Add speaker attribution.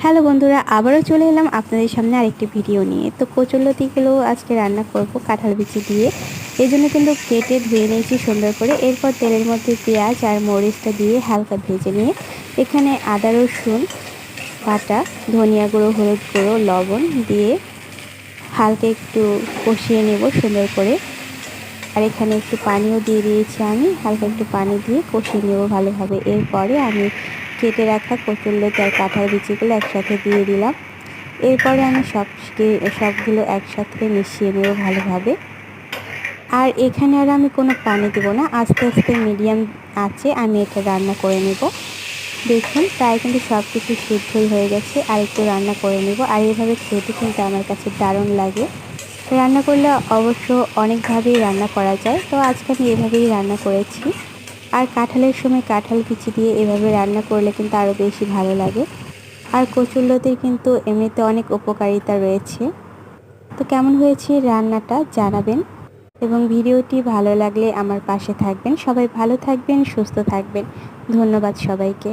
Speaker 1: Hello বন্ধুরা, আবারও চলে এলাম আপনাদের সামনে আরেকটি ভিডিও নিয়ে। তো কচুরলতিগুলো আজকে রান্না করব কাঁঠাল বিচি দিয়ে। এই জন্য কিন্তু কেটে ধুয়ে নিয়েছি সুন্দর করে। এরপর তেলের মধ্যে পেঁয়াজ আর মরিচটা দিয়ে হালকা ভেজে নিয়ে এখানে আদা রসুন বাটা, ধনিয়া গুঁড়ো, হলুদ গুঁড়ো, লবণ দিয়ে হালকা একটু কষিয়ে নেব সুন্দর করে। আর এখানে একটু পানিও দিয়ে দিয়েছি, আমি হালকা একটু পানি দিয়ে কষিয়ে নেব ভালোভাবে। এরপরে আমি কেটে রাখা কচুরলতি আর কাঁঠাল বিচিগুলো একসাথে দিয়ে দিলাম। এরপরে আমি সবগুলো একসাথে মিশিয়ে নেব ভালোভাবে। আর এখানে আর আমি কোনো পানি দেব না, আস্তে আস্তে মিডিয়াম আঁচে আমি এটা রান্না করে নেব। দেখুন প্রায় কিন্তু সব কিছু সিদ্ধই হয়ে গেছে, আর একটু রান্না করে নেব। আর এইভাবে খেতে কিন্তু আমার কাছে দারুণ লাগে। রান্না করলে অবশ্য অনেকভাবেই রান্না করা যায়, তো আজকে আমি এভাবেই রান্না করেছি। আর কাঁঠালের সময় কাঁঠাল বিচি দিয়ে এভাবে রান্না করলে কিন্তু আরও বেশি ভালো লাগে। আর কচুরলতির কিন্তু এমনিতে অনেক উপকারিতা রয়েছে। তো কেমন হয়েছে রান্নাটা জানাবেন, এবং ভিডিওটি ভালো লাগলে আমার পাশে থাকবেন। সবাই ভালো থাকবেন, সুস্থ থাকবেন। ধন্যবাদ সবাইকে।